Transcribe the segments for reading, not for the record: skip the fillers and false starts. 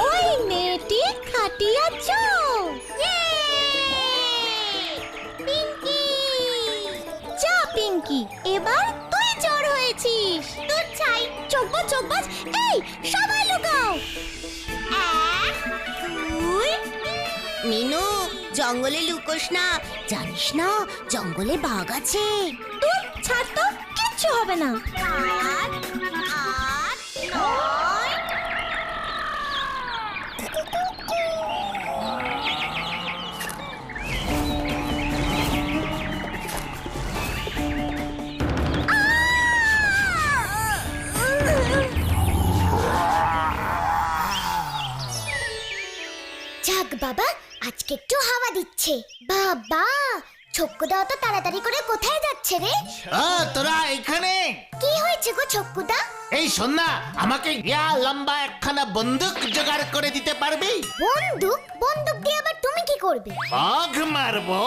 ওই মেয়েটি খাটিয়াছ। পিঙ্কি, যা পিঙ্কি, এবার তুই চোর হয়েছিস। তোর চাই চোখবাজ চোখবাজ। এই সবাই লুকাও। তুই মিনু, জঙ্গলে লুকোস না, জানিস না জঙ্গলে বাঘ আছে। তুই ছাড় তো, কিচ্ছু হবে না। যাক বাবা, আজকে একটু হাওয়া দিচ্ছে। বাবা, ছক্কুদা তো তাড়াতাড়ি করে কোথায় যাচ্ছে রে? তোরা এখানে? কি হয়েছে গো ছক্কুদা? এই শোন না, আমাকে ইয়া লম্বা একখানা বন্দুক জোগাড় করে দিতে পারবি? বন্দুক? বন্দুক দিয়ে আবার তুমি কি করবে? বাঘ মারবো।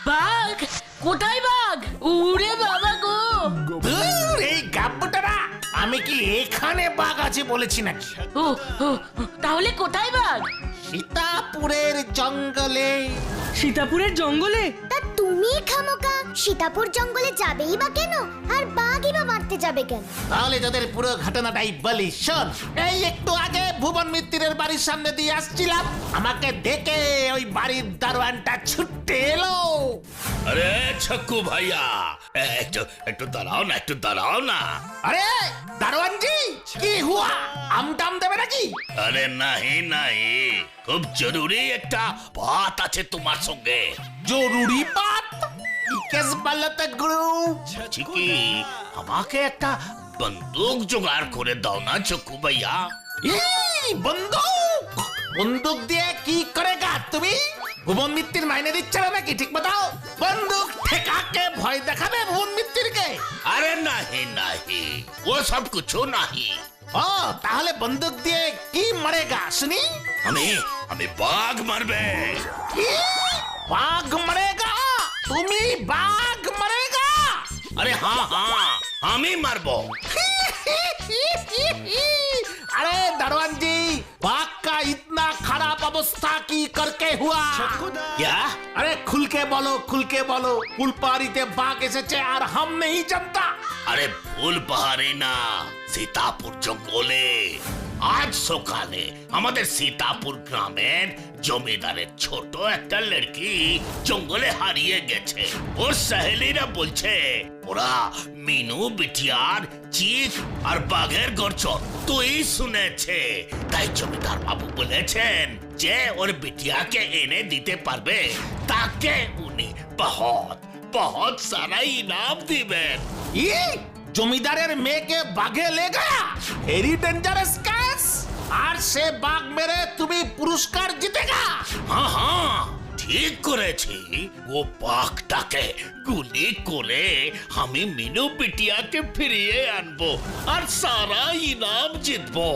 বাঘ? কোথায় বাঘ? উড়ে বাবা গো! ধুর, এই গাব্বুটারা, আমি কি এখানে বাঘ আছে বলেছি নাকি? ও ও, তাহলে কোথায় বাঘ? সীতাপুরের জঙ্গলে। সীতাপুরের জঙ্গলে? তা তুমি খামোকা সীতাপুর জঙ্গলে যাবেই বা কেন? আর বাঘই বা মারতে যাবে কেন? তাহলে তোদের পুরো ঘটনাটাই বলি, শোন। এই একটু আগে ভুবন মিত্তিরের বাড়ির সামনে দিয়ে আসছিলাম, আমাকে দেখে ওই বাড়ির দারোয়ানটা ছুটে এলো। আরে ছক্কু ভাইয়া, একটু একটু দাঁড়াও না, একটু দাঁড়াও না। আরে দারোয়ানজি, কি হুয়া? আমটাম দেবে নাকি? আরে নাহি নাহি, খুব জরুরি একটা বাত আছে তোমার সঙ্গে। জরুরি বাত? কি কেস বলতে গুরু? চিকি, আমাকে একটা বন্দুক জোগাড় করে দাও না ছক্কু ভাইয়া। এই বন্দুক? বন্দুক দিয়ে কি করেগা তুমি? ভুবন মিত্তির মাইনে দিচ্ছে না নাকি? ঠিক बताओ। বন্দুক ঠেকাকে ভয় দেখাবে ভুবন মিত্তিরকে? আরে নাহি নাহি, ও সব কিছু নাহি। ও, তাহলে বন্দুক দিয়ে কি মারেগা শুনি? আমি বাঘ মারবে। কি? বাঘ মারেগা? তুমি বাঘ মারেগা? আরে হ্যাঁ হ্যাঁ, আমি মারবো। अरे दरवान जी, बाघ का इतना खराब अवस्था की करके हुआ? क्या? अरे खुल के बोलो, खुल के बोलो। फुलपारीते बाघ एसेছে আর हम नहीं जानता। আরে ফুল পাহাড়ে না, সীতাপুর জঙ্গলে। আজ সকালে আমাদের সীতাপুর গ্রামের জমিদারের ছোট একটা লড়কি জঙ্গলে হারিয়ে গেছে। ওর সহেলিরা বলছে ওরা মিনু বিটিয়ার চিৎ আর বাঘের গর্জন তুই শুনেছে। তাই জমিদার বাবু বলেছেন যে ওর বিটিয়াকে এনে দিতে পারবে তাকে উনি বহুত বহুত সারা ইনাম দিবেন। ये জমিদারের মেয়েকে বাঘে ले गया? Very dangerous case. আর সে বাঘ মেরে তুমি পুরস্কার জিতেগা? হ্যাঁ হ্যাঁ, ঠিক করেছি। ও বাঘটাকে গুলি করে আমি মিনু বিটিয়াকে ফিরিয়ে আনবো আর সারা ইনাম জিতবো।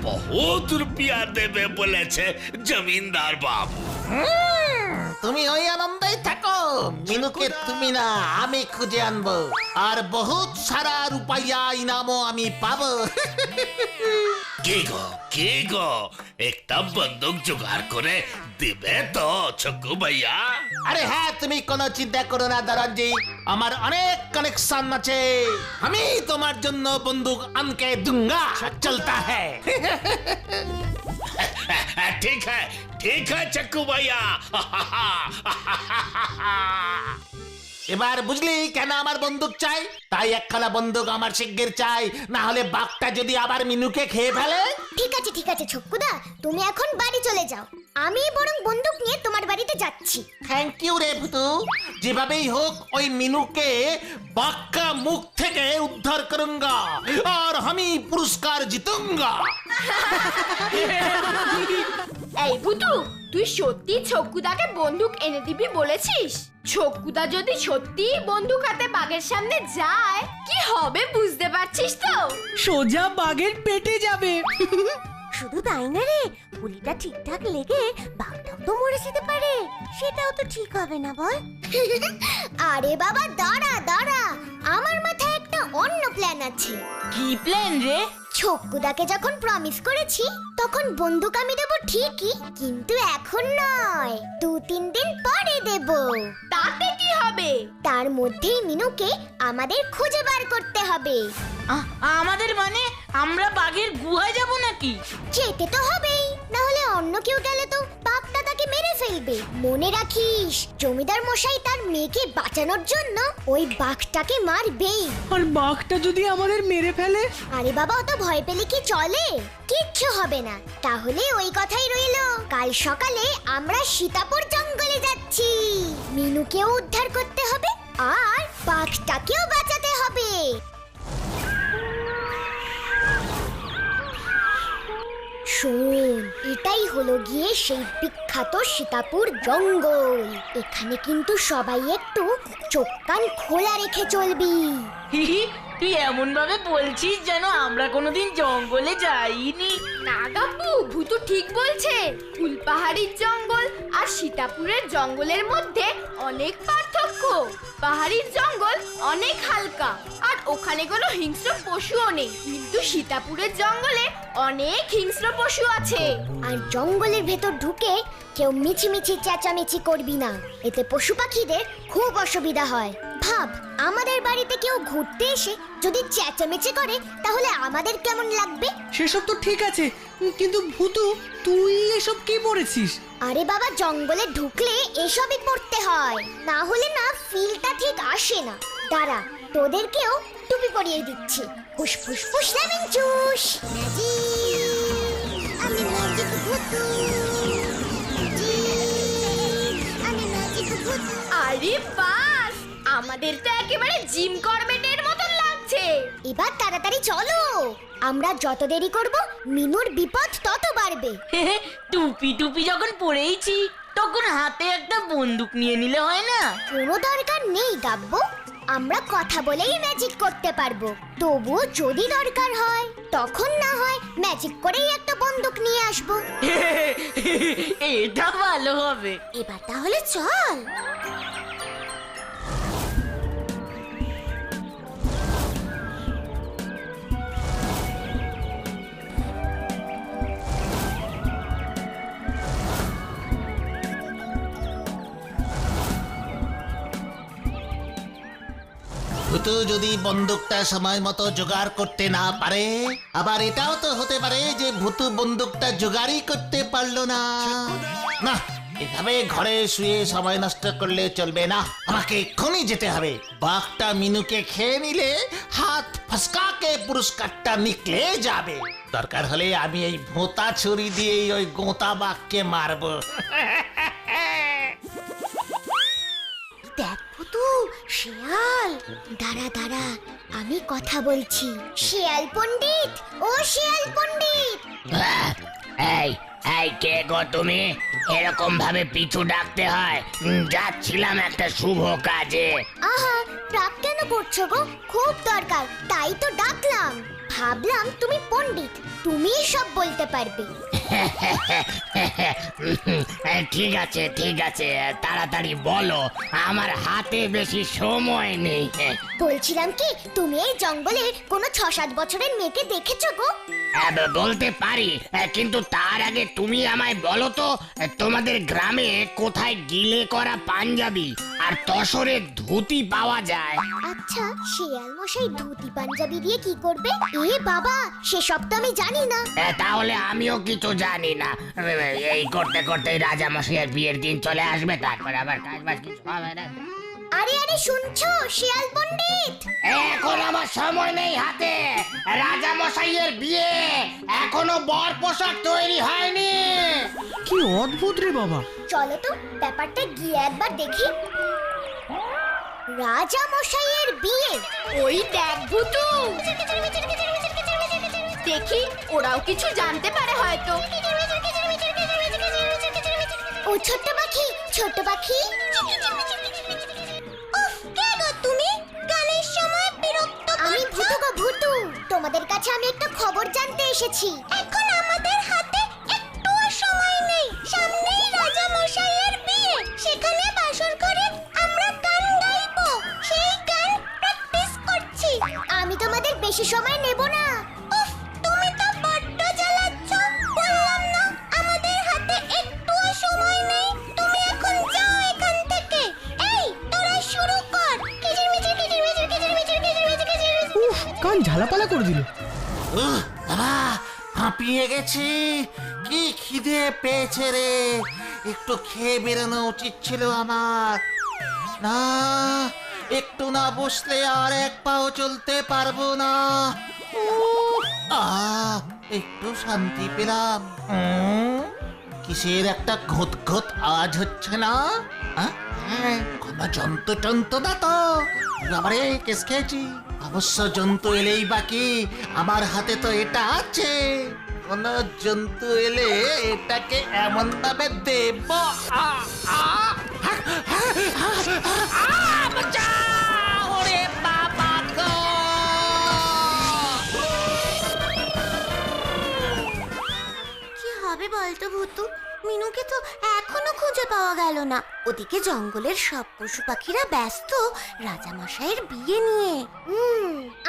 বহুত রুপিয়া দেবে বলেছে জমিদার বাবু। তুমি ওই আনন্দেই থাকো। মিনুকে তুমি না, আমি খুঁজে আনবো আর বহুত সারা রুপাইয়া ইনামও আমি পাবো। কে গো, একটা বন্দুক জোগাড় করে দিবে তো ছক্কু ভাইয়া? আরে হ্যাঁ, তুমি কোনো চিন্তা করো না দারাজি, আমার অনেক কানেকশন আছে। আমি তোমার জন্য বন্দুক আনকে দুঙ্গা। চলতা হ্যায়। ঠিক है ছক্কু ভাইয়া। এবার বুঝলি কেন আমার বন্দুক চাই? তাই একখানা বন্দুক আমার শিগগির চাই, না হলে বাঘটা যদি আবার মিনুকে খেয়ে ফেলে। ঠিক আছে ছক্কুদা, তুমি এখন বাড়ি চলে যাও। আমি বরং বন্দুক নিয়ে তোমার বাড়িতে যাচ্ছি। থ্যাংক ইউ রে ভুতু। যেভাবেই হোক ওই মিনুকে বাঘকা মুখ থেকে উদ্ধার করুঙ্গা আর আমি পুরস্কার জিতুঙ্গা। এই বুতু, তুই সত্যি ছক্কুদাকে বন্দুক এনে দিবি বলেছিস? ছক্কুদা যদি সত্যি বন্দুক হাতে বাঘের সামনে যায় কি হবে বুঝতে পারছিস তো? সোজা বাঘের পেটে যাবে। শুধু তাই না রে, গুলিটা ঠিকঠাক লেগে বাঘটাও তো মরে যেতে পারে। সেটাও তো ঠিক হবে না বল? আরে বাবা দাঁড়া, আমার মাথায় একটা অন্য প্ল্যান আছে। কি প্ল্যান রে? ছকুদাকে যখন প্রমিস করেছি তখন বন্দুক আমি দেবো ঠিকই, কিন্তু এখন নয়, 2-3 দিন পরে দেব। তাতে কি হবে? তার মধ্যেই মিনুকে আমাদের খুঁজে বার করতে হবে। আমাদের মানে আমরা বাঘের গুহায় যাব নাকি? যেতে তো হবেই, না হলে অন্য কেউ গেলে তো বাঘটা তাকে মেরে ফেলবে। মনে রাখিস, জমিদার মশাই তার মেয়েকে বাঁচানোর জন্য ওই বাঘটাকে মারবেই। আর বাঘটা যদি আমাদের মেরে ফেলে? আরে বাবা, অত ভয় পেলে কি চলে? কিচ্ছু হবে না। তাহলে ওই কথাই রইলো, কাল সকালে আমরা সীতাপুর জঙ্গলে যাচ্ছি। মিনুকেও উদ্ধার করতে হবে আর বাঘটাকেও বাঁচাতে হবে। শোন, এটাই হলো গিয়ে সেই বিখ্যাত সীতাপুর জঙ্গল। এখানে কিন্তু সবাই একটু চোখ কান খোলা রেখে চলবি। তুই এমন ভাবে বলছিস যেন আমরা কোনোদিন জঙ্গলে যাইনি। না গাব্বু, ভূতু ঠিক বলছে। ফুলপাহাড়ির জঙ্গল আর সীতাপুরের জঙ্গলের মধ্যে অনেক পার্থক্য। পাহাড়ির জঙ্গল অনেক হালকা আর ওখানে কোনো হিংস্র পশুও নেই, কিন্তু সীতাপুরের জঙ্গলে অনেক হিংস্র পশু আছে। আর জঙ্গলের ভেতর ঢুকে কেউ মিছিমিছি চেঁচামেচি করবি না, এতে পশু পাখিদের খুব অসুবিধা হয়। ভাব, আমাদের বাড়িতে কেউ ঘুরতে এসে যদি চেঁচামেচি করে তাহলে আমাদের কেমন লাগবে? সেসব তো ঠিক আছে, কিন্তু ভূতু তুই এসব কি পড়েছিস? আরে বাবা, জঙ্গলে ঢুকলে এসবই পড়তে হয়, না হলে না ফিলটা ঠিক আসে না। দাঁড়া, তোদেরকেও টুপি পরিয়ে দিচ্ছি। ফুস ফুস ফুস লেমন জুস। আমি ম্যাজিক ভূতু। আমি ম্যাজিক ভূতু। আরে বাস, আমাদের তো একেবারে জিম করবেটের মতন লাগছে। এবার তাড়াতাড়ি চলো, আমরা যত দেরি করব মিনুর বিপদ তত বাড়বে। টুপি টুপি যখন পরেইছি তখন হাতে একটা বন্দুক নিয়ে নিলে হয় না? কোনো দরকার নেই গাব্বু, আমরা কথা বলেই ম্যাজিক করতে পারবো। তবুও যদি দরকার হয় তখন না হয় ম্যাজিক করেই একটা বন্দুক নিয়ে আসবো। এটা ভালো হবে। এবার তাহলে চল। ভূতু যদি বন্দুকটা সময় মতো জোগাড় করতে না পারে, আবার এটাও তো হতে পারে যে ভূতু বন্দুকটা জোগাড়ই করতে পারলো না। না, এভাবে ঘরে শুয়ে সময় নষ্ট করলে চলবে না, আমাকে এক্ষুনি যেতে হবে। বাঘটা মিনুকে খেয়ে নিলে হাত ফসকাকে পুরস্কারটা নিকলে যাবে। দরকার হলে আমি এই ভোঁতা ছুরি দিয়েই ওই গোঁতা বাঘকে মারবো। দেখ ভূতু, শিয়াল। দাঁড়া দাঁড়া, আমি কথা বলছি। শিয়াল পণ্ডিত, ও শিয়াল পণ্ডিত। এই এই কে গো তুমি? এরকম ভাবে পিছু ডাকতে হয়? যাচ্ছিলাম একটা শুভ কাজে। আহা, রাগ কেন করছো গো? খুব দরকার, তাই তো ডাকলাম। ভাবলাম তুমি পণ্ডিত, তুমিই সব বলতে পারবে। ঠিক আছে ঠিক আছে, তাড়াতাড়ি বলো, আমার হাতে বেশি সময় নেই। বলছিলাম কি, তুমি এই জঙ্গলে কোনো 6-7 বছরের মেয়েকে দেখেছো গো? বলতে পারি, কিন্তু তার আগে তুমি আমায় বলো তো, তোমাদের গ্রামে কোথায় গিলে করা পাঞ্জাবি আর তসরের ধুতি পাওয়া যায়? আচ্ছা, শিয়াল মশাই ধুতি পাঞ্জাবি দিয়ে কি করবে? এ বাবা, সেসব তো আমি জানি না। তাহলে আমিও কিছু জানি না। এই করতে করতে রাজা মশাইয়ের বিয়ের দিন চলে আসবে, তারপর আবার কাজ বাজ কিছু হবে না। আরে আরে, শুনছো শিয়াল পণ্ডিত? এখন আমার সময় নেই হাতে। রাজা মশাইয়ের বিয়ে, এখনো বর পোশাক তৈরি হয়নি। কি অদ্ভুত রে বাবা। চলো তো ব্যাপারটা গিয়ে একবার দেখি। রাজা মশাইয়ের বিয়ে। ওই দেখ ভূতু, দেখি ওরাও কিছু জানতে পারে হয়তো। ও ছোট্ট পাখি, ছোট্ট পাখি। উফ, কে গো তুমি? গানের সময় বিরক্ত করছো। আমি ভূতু গো ভূতু, তোমাদের কাছে আমি একটা খবর জানতে এসেছি। এখন আমাদের হাতে একটুও সময় নেই, সামনেই রাজা মশাইয়ের বিয়ে। সেখানে বাসর করে আমরা গান গাইবো, সেই গান প্র্যাকটিস করছি। আমি তোমাদের বেশি সময় নেব না। উফ, প্রাণ ঝালাপালা করে দিল। বাবা হাঁপিয়ে গেছি, কি খিদে পেয়েছে রে, একটু খেয়ে বেরোনো উচিত ছিল আমার। না, একটু না বসলে আর এক পাও চলতে পারবো না। একটু শান্তি পেলাম। কিসের একটা ঘোত ঘোত আওয়াজ হচ্ছে না? কোনো জন্তু টন্তু না তো? বাবারে কেস খেয়েছি। অবশ্য জন্তু এলেই বাকি, আমার হাতে তো এটা আছে। কোন জন্তু এলে এটাকে এমন ভাবে দেব, ওরে বাবা গো! কি হবে বলতো ভূতু? মিনুকে তো এখনো খুঁজে পাওয়া গেল না। ওদিকে জঙ্গলের সব পশু পাখিরা ব্যস্ত রাজামশাইয়ের বিয়ে নিয়ে।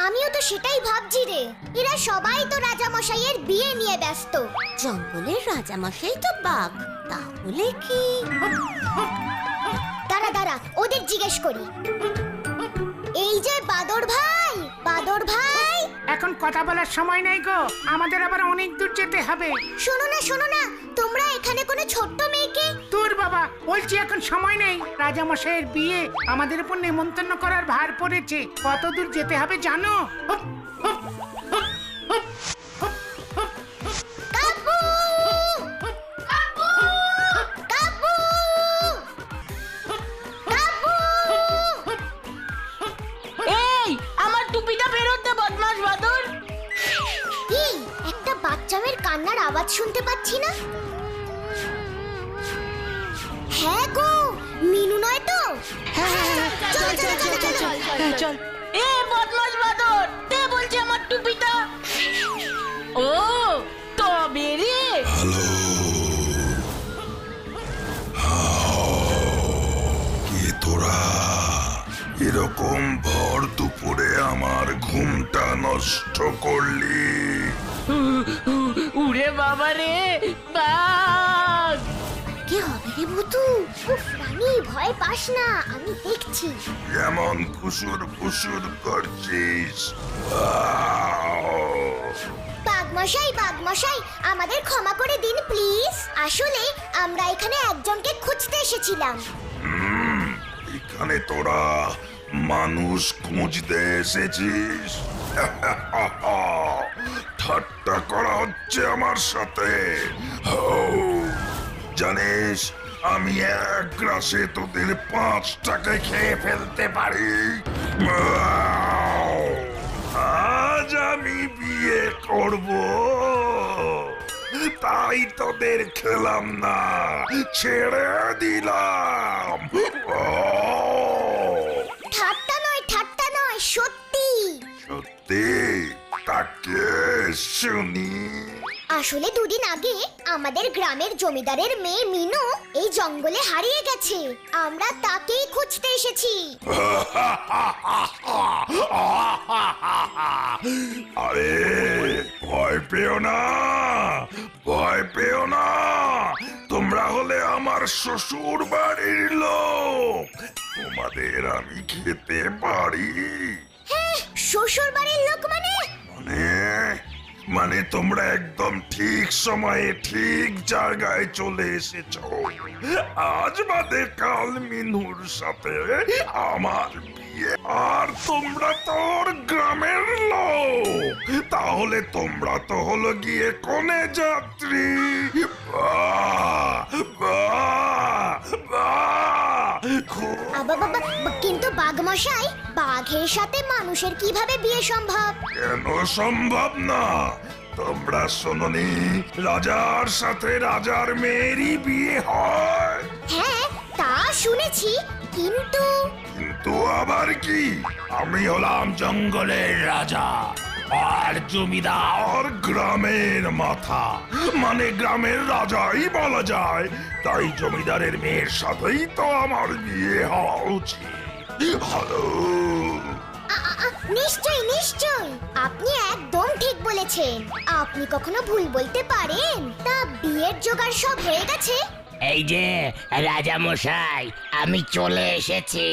আমিও তো সেটাই ভাবছি রে, এরা সবাই তো রাজামশাইয়ের বিয়ে নিয়ে ব্যস্ত। জঙ্গলের রাজামশাই তো বাঘ, তাহলে কি? দাঁড়া দাঁড়া, ওদের জিজ্ঞেস করি। এই যে বাদর ভাই, বাদর ভাই, এখন কথা বলার সময় নাই গো, আমাদের আবার অনেক দূর যেতে হবে। শোনো না, তোমরা এখানে কোনো ছোট্ট মেয়েকে? তোর বাবা, বলছি এখন সময় নেই। রাজামশাইয়ের বিয়ে, আমাদের উপর নেমন্তন্ন করার ভার পড়েছে। কত দূর যেতে হবে জানো? হুপ, হুপ, হুপ, হুপ, হুপ, হুপ, কাকু! কাকু! কাকু! কাকু! এই আমার টুপিটা ফেরত দে বদমাশ বাদর। কি, একটা বাচ্চা মেয়ের কান্নার আওয়াজ শুনতে পাচ্ছি না? হ্যাঁ গো, মিনু নয় তো? চল চল চল চল চল চল। এ বদমাশ বাদর, দে বলছি আমার টুপিটা। ও তবে রে, কি তোরা এরকম ভর দুপুরে আমার ঘুমটা নষ্ট করলি? উড়ে বাবা রে, বাঘ! কি হবে রে ভূতু? উফ রানী, ভয় পাস না, আমি দেখছি। এমন ফুসুর ফুসুর করছিস? বাঘমশাই, আমাদের ক্ষমা করে দিন প্লিজ। আসলে আমরা এখানে একজনকে খুঁজতে এসেছিলাম। এখানে তোরা মানুষ খুঁজতে এসেছিস? ঠাট্টা করা হচ্ছে আমার সাথে। জানিস আমি এক গ্রাসে তোদের 5 টাকা খেয়ে ফেলতে পারি। আজ আমি বিয়ে করব, তাই তোদের খেলাম না, ছেড়ে দিলাম। ঠাট্টা নয়, সত্যি। সত্যি? তাকে শুনি। আসলে দুদিন আগে আমাদের গ্রামের জমিদারের মেয়ে মিনু এই জঙ্গলে হারিয়ে গেছে। আমরা তাকেই খুঁজতে এসেছি। আরে ভয় পেও না, ভয় পেও না। তোমরা হলে আমার শ্বশুর বাড়ির লোক, তোমাদের আমি খেতে পারি। হ্যাঁ, শ্বশুর বাড়ির লোক মানে? মানে তোমরা একদম ঠিক সময়ে ঠিক জায়গায় চলে এসেছো। আজ বাদে কাল মিনুর সাথে আমার বিয়ে, আর তোমরা তোর গ্রামের লোক, তাহলে তোমরা তো হলো গিয়ে কোনে যাত্রী। বাহ বাহ বাহ, খুব কিন্তু বাঘমশাই, বাঘের সাথে মানুষের কিভাবে বিয়ে সম্ভব? কেন সম্ভব না? তোমরা শোনোনি রাজার সাথে রাজার মেয়েরই বিয়ে হয়? হ্যাঁ, তা শুনেছি, কিন্তু কিন্তু আবার কি? আমি হলাম জঙ্গলের রাজা, আর জমিদার গ্রামের মাথা, মানে গ্রামের রাজাই বলা যায়। তাই জমিদারের মেয়ের সাথেই তো আমার বিয়ে হওয়া উচিত। হ্যালো, নিশ্চয় আপনি একদম ঠিক বলেছেন। আপনি কখনো ভুল বলতে পারেন? তা বিয়ের জোগাড় সব হয়ে গেছে? এই যে রাজা মশাই, আমি চলে এসেছি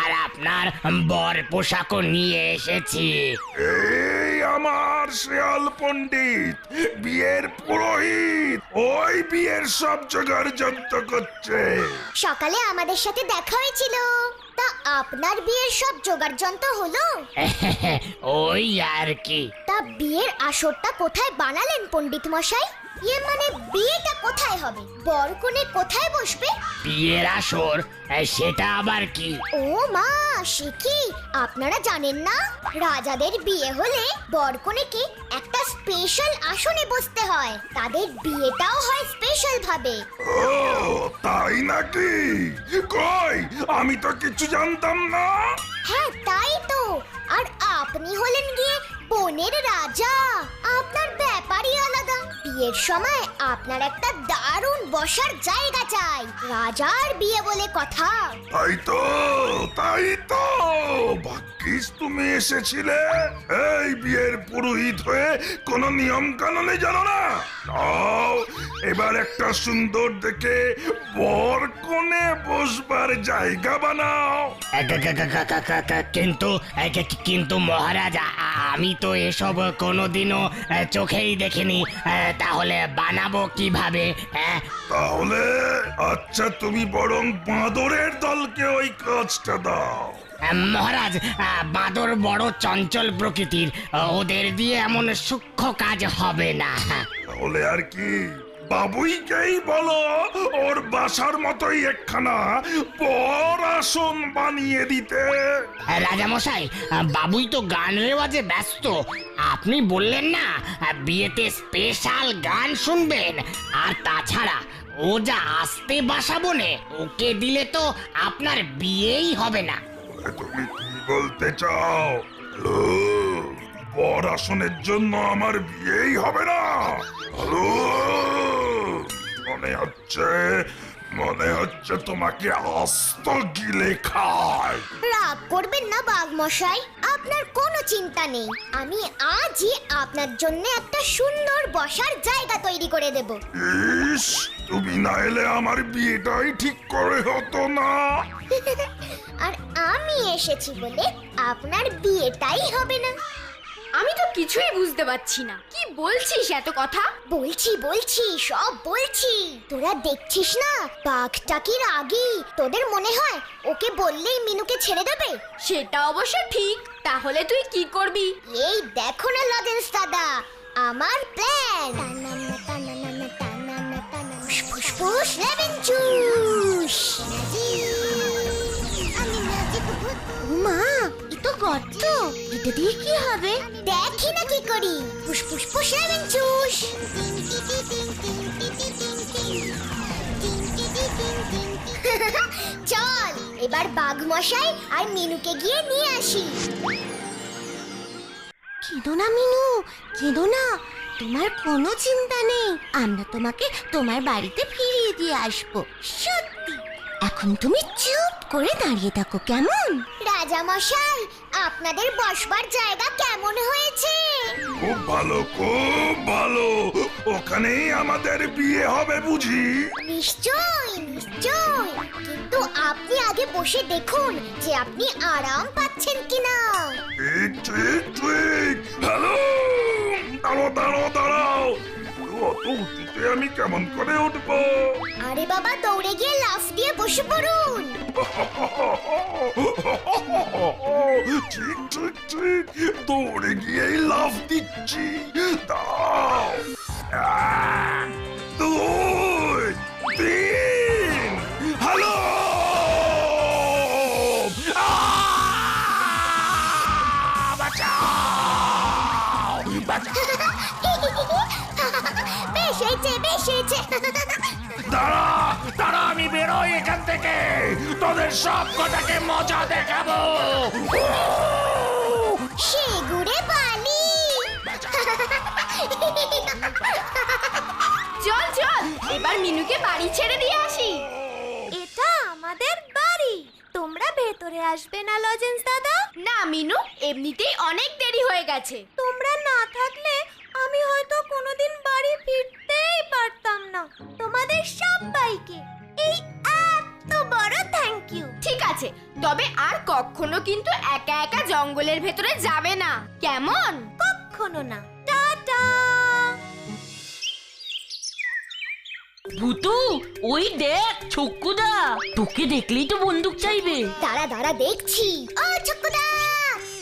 আর আপনার বর পোশাকও নিয়ে এসেছি। এই আমার শেয়াল পণ্ডিত, বিয়ের পুরোহিত, ওই বিয়ের সব জোগাড় যন্ত্র করছে। সকালে আমাদের সাথে দেখা হয়েছিল, তা আপনার বিয়ের সব জোগাড় যন্ত্র হলো? ওই আর কি। তা বিয়ের আসরটা কোথায় বানালেন পণ্ডিত মশাই? ইয়ে মানে বিয়েটা কোথায় হবে, বর কনে কোথায় বসবে? বিয়ের আসর, সেটা আবার কি? ও মা, সে কি আপনারা জানেন না? রাজাদের বিয়ে হলে বর কনেকে একটা স্পেশাল আসনে বসতে হয়, তাদের বিয়েটাও হয় স্পেশাল ভাবে। ও তাই নাকি? কই, আমি তো কিছু জানতাম না। হ্যাঁ তাই তো। আর আপনি হলেন গিয়ে বনের রাজা, আপনার ব্যাপারই আলাদা। বিয়ের সময় আপনার একটা দারুণ বসার জায়গা চাই, রাজার বিয়ে বলে কথা। তাই তো, তাই তো, ভাগ্যিস তুমি এসেছিলে। এই বিয়ের পুরোহিত হয়ে কোনো নিয়ম কানুনে জানো না? নাও, এবার একটা সুন্দর দেখে বর কোণে বসবার জায়গা বানাও। কিন্তু মহারাজ, আমি তো এসব কোনোদিনও চোখেই দেখিনি, তাহলে বানাবো কিভাবে? তাহলে আচ্ছা, তুমি বরং বাঁদরের দলকে ওই কাজটা দাও। মহারাজ, বাঁদর বড় চঞ্চল প্রকৃতির, ওদের দিয়ে এমন সূক্ষ্ম কাজ হবে না। তাহলে আর কি, বাবুইকেই বলো ওর বাসার মতোই একখানা বড় আসন বানিয়ে দিতে। রাজা মশাই, বাবুই তো গান রেওয়াজে ব্যস্ত। আপনি বললেন না বিয়েতে স্পেশাল গান শুনবেন, আর তাছাড়া ও যা আসতে বাসা বনে, ওকে দিলে তো আপনার বিয়েই হবে না। তুমি কি বলতে চাও? হ্যালো, বড় আসনের জন্য আমার বিয়েই হবে না? হ্যালো, মনে হচ্ছে তোমাকে আস্ত গিলে খায়। রাগ করবেন না বাঘ মশাই, আপনার কোনো চিন্তা নেই। আমি আজই আপনার জন্য একটা সুন্দর বসার জায়গা তৈরি করে দেব। ইস, তুমি না এলে আমার বিয়েটাই ঠিক করে হতো না। আর আমি এসেছি বলে আপনার বিয়েটাই হবে না। আমি তো কিছুই বুঝতে পারছি না, কি বলছিস এত কথা? বলছি সব বলছি। তোরা দেখছিস না বাঘটা কি রাগী? তোদের মনে হয় ওকে বললেই মিনুকে ছেড়ে দেবে? সেটা অবশ্য ঠিক। তাহলে তুই কি করবি? এই দেখো না লজেন্স দাদা, আমার প্ল্যান। ফুসফুস লেমন জুস। মা, এ তো গর্ত, এটা দিয়ে কি হবে? দেখি না কি করি। ফুসফুস লেমন জুস। চল এবার বাঘ মশাই আর মিনুকে গিয়ে নিয়ে আসি। কেঁদো না মিনু, কেঁদো না, তোমার কোনো চিন্তা নেই। আমরা তোমাকে তোমার বাড়িতে ফিরিয়ে দিয়ে আসবো, সত্যি। এখন তুমি চুপ করে দাঁড়িয়ে থাকো, কেমন? রাজা মশাই, আপনাদের বসবার জায়গা কেমন হয়েছে? খুব ভালো, খুব ভালো। ওখানেই আমাদের বিয়ে হবে বুঝি? নিশ্চয় নিশ্চয়, কিন্তু আপনি আগে বসে দেখুন যে আপনি আরাম পাচ্ছেন কিনা। ঠিক ঠিক ঠিক। হ্যালো, দাঁড়াও। অত উঁচুতে আমি কেমন করে উঠবো? আরে বাবা, দৌড়ে গিয়ে লাফ দিয়ে বসে পড়ুন। ঠিক দৌড়ে গিয়েই লাফ দিচ্ছি। দাও, 1 2 3। হ্যালো, বেশ হয়েছে। দাঁড়া, আমি বেরোই এখান থেকে, তোদের সব কটাকে মজা দেখাবো। সে গুড়ে বালি। চল এবার মিনুকে বাড়ি ছেড়ে দিয়ে আসি। এটা আমাদের বাড়ি, তোমরা ভেতরে আসবে না লজেন্স দাদা? না মিনু, এমনিতেই অনেক দেরি হয়ে গেছে। তোমরা না থাকলে আমি হয়তো কোনোদিন বাড়ি ফিরতেই পারতাম না। তোমাদের সবাইকে তবে আর কখনো কিন্তু একা একা জঙ্গলের ভেতরে যাবে না, কেমন? কখনো না। টাটা। ভুতু, ওই দেখ ছক্কুদা, তোকে দেখলেই তো বন্দুক চাইবে। দাঁড়া দাঁড়া দেখছি। ও চক্কুদা,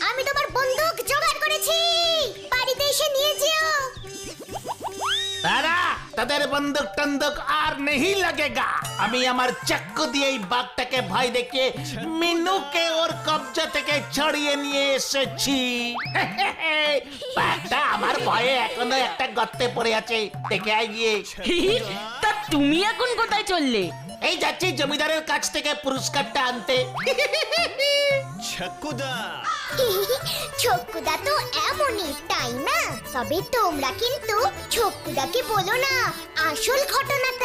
আমি তোমার বন্দুক জোগাড় করেছি, বাড়িতে এসে নিয়ে যেও। তারা তাদের বন্দুক টন্দুক আর নেই লাগেগা। আমি আমার চাক্কু দিয়ে এই বাঘটাকে ভয় দেখিয়ে মিনুকে ওর কবজা থেকে ছড়িয়ে নিয়ে এসেছি। বাঘটা আমার ভয়ে এখনো একটা গর্তে পড়ে আছে, দেখে আয় গিয়ে। তা তুমি এখন কোথায় চললে? এই যাচ্ছি জমিদারের কাছ থেকে পুরস্কারটা আনতে। চক্কুদা তো এমনই, তাই না? তবে তোমরা কিন্তু চক্কুদাকে বলো না আসল ঘটনাটা।